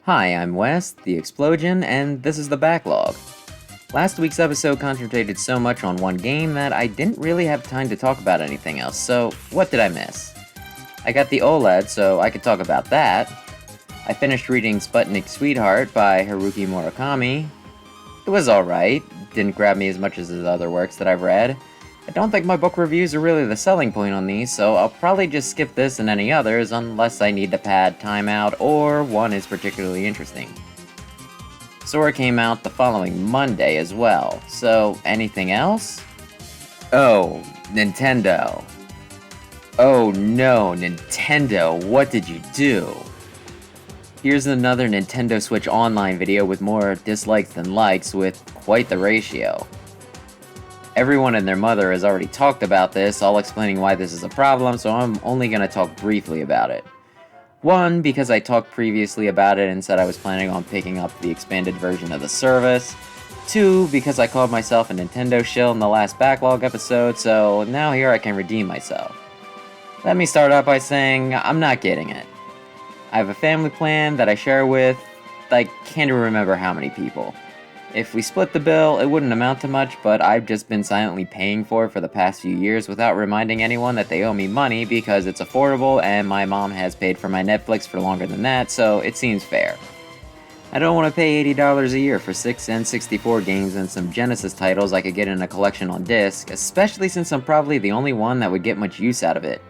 Hi, I'm Wes, the Explosion, and this is the Backlog. Last week's episode concentrated so much on one game that I didn't really have time to talk about anything else, so what did I miss? I got the OLED, so I could talk about that. I finished reading Sputnik Sweetheart by Haruki Murakami. It was alright, didn't grab me as much as his other works that I've read. I don't think my book reviews are really the selling point on these, so I'll probably just skip this and any others unless I need to pad time out or one is particularly interesting. Sora came out the following Monday as well, so anything else? Oh, Nintendo. Oh no, Nintendo, what did you do? Here's another Nintendo Switch Online video with more dislikes than likes with quite the ratio. Everyone and their mother has already talked about this, all explaining why this is a problem, so I'm only going to talk briefly about it. One, because I talked previously about it and said I was planning on picking up the expanded version of the service. Two, because I called myself a Nintendo shill in the last Backlog episode, so now here I can redeem myself. Let me start out by saying I'm not getting it. I have a family plan that I share with, I can't even remember how many people. If we split the bill, it wouldn't amount to much, but I've just been silently paying for it for the past few years without reminding anyone that they owe me money because it's affordable and my mom has paid for my Netflix for longer than that, so it seems fair. I don't want to pay $80 a year for 6 N64 games and some Genesis titles I could get in a collection on disc, especially since I'm probably the only one that would get much use out of it.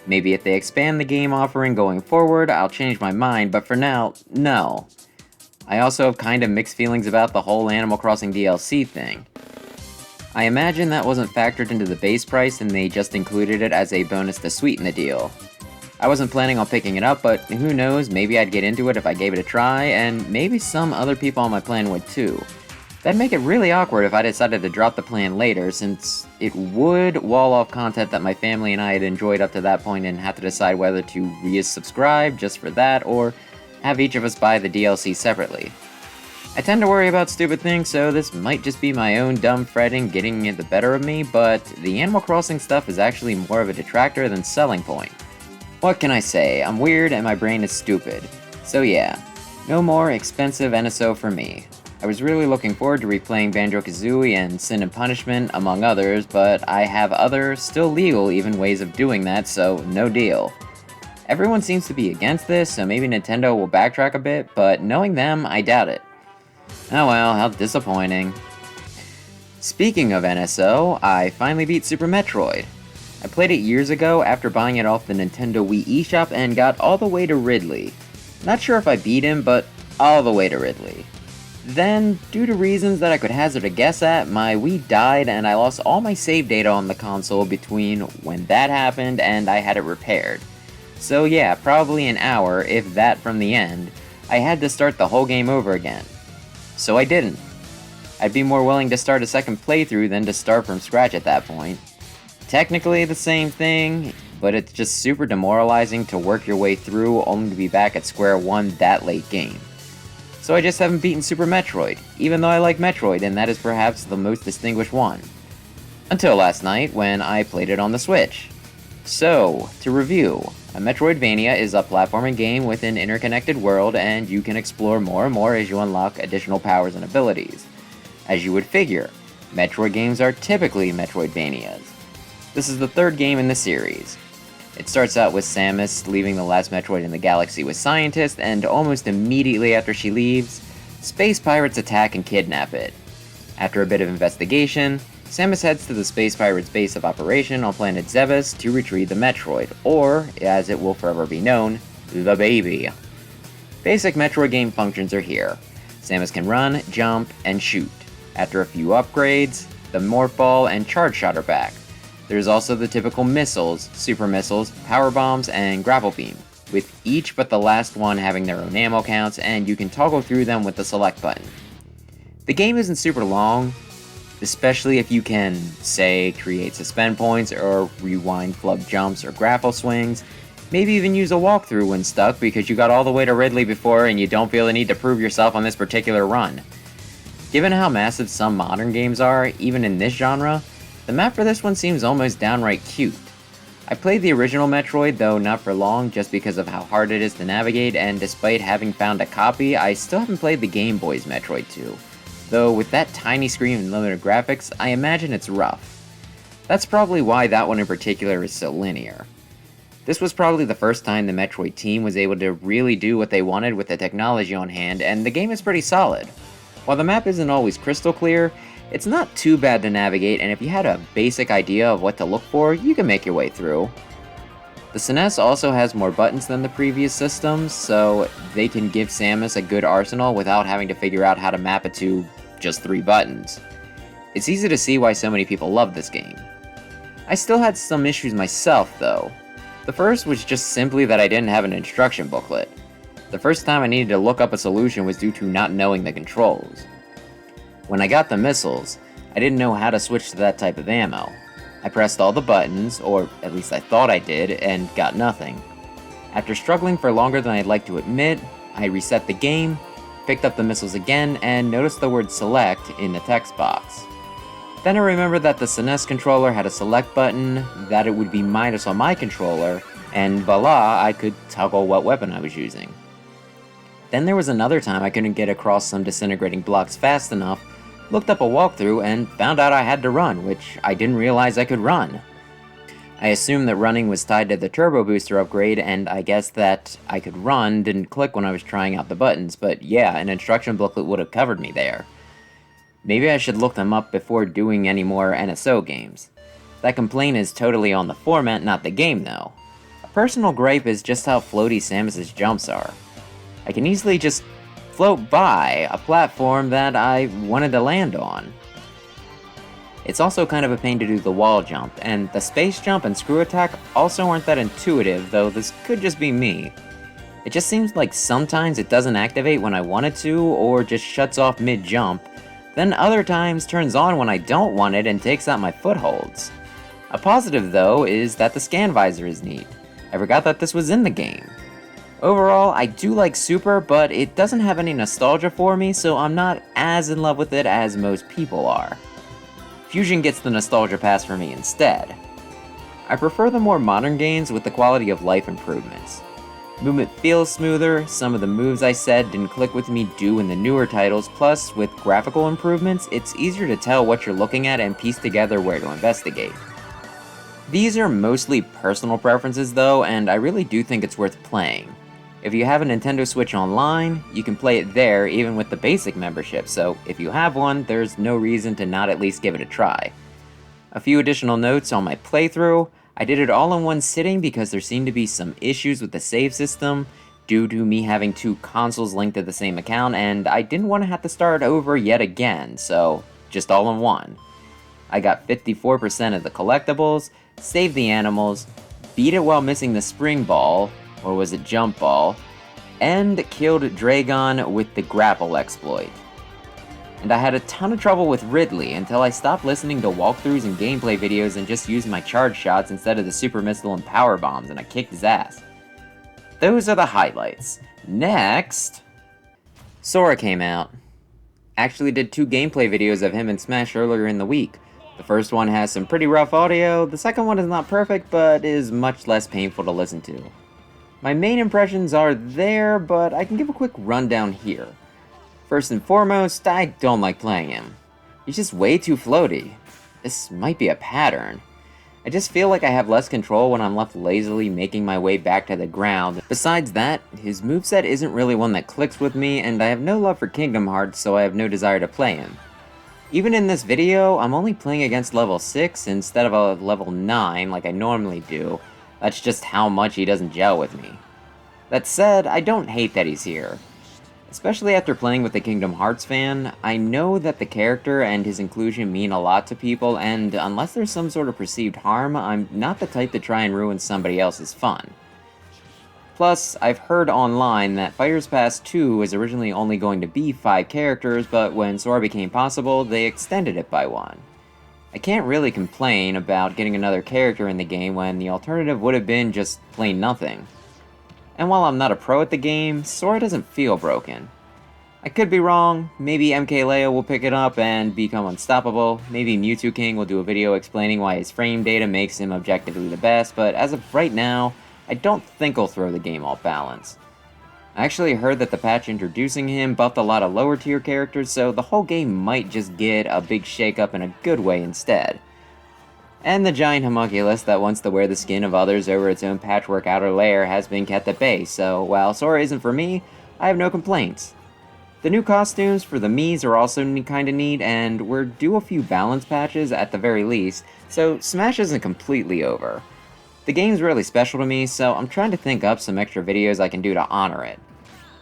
Maybe if they expand the game offering going forward, I'll change my mind, but for now, no. I also have kinda mixed feelings about the whole Animal Crossing DLC thing. I imagine that wasn't factored into the base price and they just included it as a bonus to sweeten the deal. I wasn't planning on picking it up, but who knows, maybe I'd get into it if I gave it a try, and maybe some other people on my plan would too. That'd make it really awkward if I decided to drop the plan later, since it would wall off content that my family and I had enjoyed up to that point and have to decide whether to resubscribe just for that, or have each of us buy the DLC separately. I tend to worry about stupid things, so this might just be my own dumb fretting getting the better of me, but the Animal Crossing stuff is actually more of a detractor than selling point. What can I say? I'm weird and my brain is stupid. So yeah, no more expensive NSO for me. I was really looking forward to replaying Banjo-Kazooie and Sin and Punishment, among others, but I have other, still legal even ways of doing that, so no deal. Everyone seems to be against this, so maybe Nintendo will backtrack a bit, but knowing them, I doubt it. Oh well, how disappointing. Speaking of NSO, I finally beat Super Metroid. I played it years ago after buying it off the Nintendo Wii eShop and got all the way to Ridley. Not sure if I beat him, but all the way to Ridley. Then, due to reasons that I could hazard a guess at, my Wii died and I lost all my save data on the console between when that happened and I had it repaired. So yeah, probably an hour, if that from the end, I had to start the whole game over again. So I didn't. I'd be more willing to start a second playthrough than to start from scratch at that point. Technically the same thing, but it's just super demoralizing to work your way through only to be back at square one that late game. So I just haven't beaten Super Metroid, even though I like Metroid and that is perhaps the most distinguished one. Until last night when I played it on the Switch. So, to review, a Metroidvania is a platforming game with an interconnected world and you can explore more and more as you unlock additional powers and abilities. As you would figure, Metroid games are typically Metroidvanias. This is the third game in the series. It starts out with Samus leaving the last Metroid in the galaxy with scientists, and almost immediately after she leaves, space pirates attack and kidnap it. After a bit of investigation, Samus heads to the Space Pirates' base of operation on planet Zebes to retrieve the Metroid, or, as it will forever be known, the baby. Basic Metroid game functions are here. Samus can run, jump, and shoot. After a few upgrades, the Morph Ball and Charge Shot are back. There's also the typical missiles, super missiles, power bombs, and grapple beam, with each but the last one having their own ammo counts, and you can toggle through them with the select button. The game isn't super long, especially if you can, say, create suspend points or rewind flub jumps or grapple swings, maybe even use a walkthrough when stuck because you got all the way to Ridley before and you don't feel the need to prove yourself on this particular run. Given how massive some modern games are, even in this genre, the map for this one seems almost downright cute. I played the original Metroid, though not for long, just because of how hard it is to navigate, and despite having found a copy, I still haven't played the Game Boy's Metroid 2. Though with that tiny screen and limited graphics, I imagine it's rough. That's probably why that one in particular is so linear. This was probably the first time the Metroid team was able to really do what they wanted with the technology on hand, and the game is pretty solid. While the map isn't always crystal clear, it's not too bad to navigate, and if you had a basic idea of what to look for, you can make your way through. The SNES also has more buttons than the previous systems, so they can give Samus a good arsenal without having to figure out how to map it to just 3 buttons. It's easy to see why so many people love this game. I still had some issues myself, though. The first was just simply that I didn't have an instruction booklet. The first time I needed to look up a solution was due to not knowing the controls. When I got the missiles, I didn't know how to switch to that type of ammo. I pressed all the buttons, or at least I thought I did, and got nothing. After struggling for longer than I'd like to admit, I reset the game, picked up the missiles again, and noticed the word select in the text box. Then I remembered that the SNES controller had a select button, that it would be minus on my controller, and voila, I could toggle what weapon I was using. Then there was another time I couldn't get across some disintegrating blocks fast enough, looked up a walkthrough, and found out I had to run, which I didn't realize I could run. I assumed that running was tied to the turbo booster upgrade, and I guess that I could run didn't click when I was trying out the buttons, but yeah, an instruction booklet would have covered me there. Maybe I should look them up before doing any more NSO games. That complaint is totally on the format, not the game though. A personal gripe is just how floaty Samus's jumps are. I can easily just float by a platform that I wanted to land on. It's also kind of a pain to do the wall jump, and the space jump and screw attack also aren't that intuitive, though this could just be me. It just seems like sometimes it doesn't activate when I want it to, or just shuts off mid-jump, then other times turns on when I don't want it and takes out my footholds. A positive though is that the scan visor is neat. I forgot that this was in the game. Overall, I do like Super, but it doesn't have any nostalgia for me, so I'm not as in love with it as most people are. Fusion gets the nostalgia pass for me instead. I prefer the more modern games with the quality of life improvements. Movement feels smoother, some of the moves I said didn't click with me due in the newer titles, plus with graphical improvements, it's easier to tell what you're looking at and piece together where to investigate. These are mostly personal preferences though, and I really do think it's worth playing. If you have a Nintendo Switch Online, you can play it there even with the basic membership, so if you have one, there's no reason to not at least give it a try. A few additional notes on my playthrough. I did it all in one sitting because there seemed to be some issues with the save system due to me having 2 consoles linked to the same account, and I didn't want to have to start over yet again, so just all in one. I got 54% of the collectibles, saved the animals, beat it while missing the spring ball, or was it jump ball, and killed Dragon with the grapple exploit. And I had a ton of trouble with Ridley until I stopped listening to walkthroughs and gameplay videos and just used my charge shots instead of the super missile and power bombs, and I kicked his ass. Those are the highlights. Next, Sora came out. Actually did 2 gameplay videos of him in Smash earlier in the week. The first one has some pretty rough audio, the second one is not perfect, but is much less painful to listen to. My main impressions are there, but I can give a quick rundown here. First and foremost, I don't like playing him. He's just way too floaty. This might be a pattern. I just feel like I have less control when I'm left lazily making my way back to the ground. Besides that, his moveset isn't really one that clicks with me, and I have no love for Kingdom Hearts, so I have no desire to play him. Even in this video, I'm only playing against level 6 instead of a level 9 like I normally do. That's just how much he doesn't gel with me. That said, I don't hate that he's here. Especially after playing with a Kingdom Hearts fan, I know that the character and his inclusion mean a lot to people, and unless there's some sort of perceived harm, I'm not the type to try and ruin somebody else's fun. Plus, I've heard online that Fighters Pass 2 was originally only going to be 5 characters, but when Sora became possible, they extended it by 1. I can't really complain about getting another character in the game when the alternative would have been just plain nothing. And while I'm not a pro at the game, Sora doesn't feel broken. I I could be wrong, maybe MKLeo will pick it up and become unstoppable, maybe Mewtwo King will do a video explaining why his frame data makes him objectively the best, but as of right now, I don't think he'll throw the game off balance. I actually heard that the patch introducing him buffed a lot of lower tier characters, so the whole game might just get a big shakeup in a good way instead. And the giant homunculus that wants to wear the skin of others over its own patchwork outer layer has been kept at bay, so while Sora isn't for me, I have no complaints. The new costumes for the Miis are also kinda neat, and we're due a few balance patches at the very least, so Smash isn't completely over. The game's really special to me, so I'm trying to think up some extra videos I can do to honor it.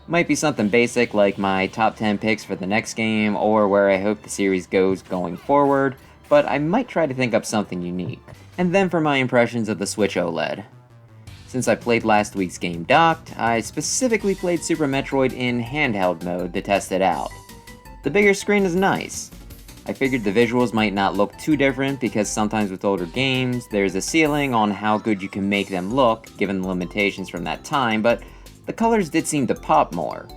Might be something basic like my top 10 picks for the next game, or where I hope the series goes going forward, but I might try to think up something unique. And then for my impressions of the Switch OLED. Since I played last week's game docked, I specifically played Super Metroid in handheld mode to test it out. The bigger screen is nice. I figured the visuals might not look too different because sometimes with older games, there's a ceiling on how good you can make them look, given the limitations from that time, but the colors did seem to pop more.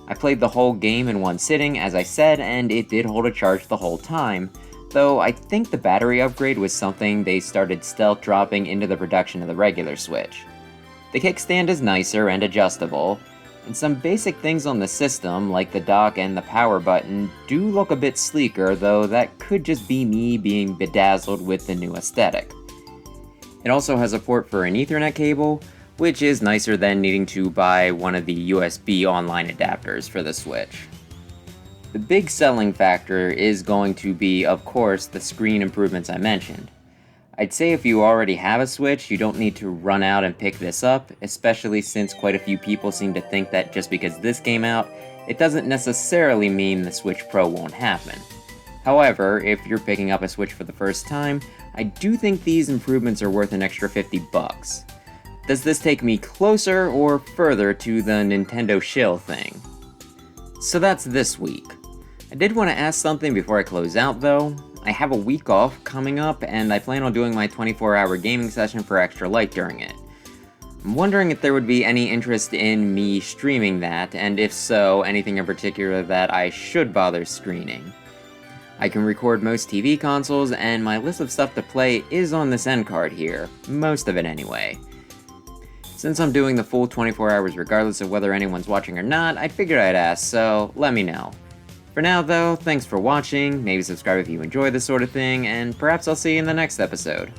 I played the whole game in one sitting, as I said, and it did hold a charge the whole time, though I think the battery upgrade was something they started stealth dropping into the production of the regular Switch. The kickstand is nicer and adjustable, and some basic things on the system, like the dock and the power button, do look a bit sleeker, though that could just be me being bedazzled with the new aesthetic. It also has a port for an Ethernet cable, which is nicer than needing to buy one of the USB online adapters for the Switch. The big selling factor is going to be, of course, the screen improvements I mentioned. I'd say if you already have a Switch, you don't need to run out and pick this up, especially since quite a few people seem to think that just because this came out, it doesn't necessarily mean the Switch Pro won't happen. However, if you're picking up a Switch for the first time, I do think these improvements are worth an extra $50. Does this take me closer or further to the Nintendo shill thing? So that's this week. I did want to ask something before I close out though. I have a week off coming up, and I plan on doing my 24-hour gaming session for Extra Light during it. I'm wondering if there would be any interest in me streaming that, and if so, anything in particular that I should bother screening. I can record most TV consoles, and my list of stuff to play is on this end card here, most of it anyway. Since I'm doing the full 24 hours regardless of whether anyone's watching or not, I figured I'd ask, so let me know. For now though, thanks for watching, maybe subscribe if you enjoy this sort of thing, and perhaps I'll see you in the next episode.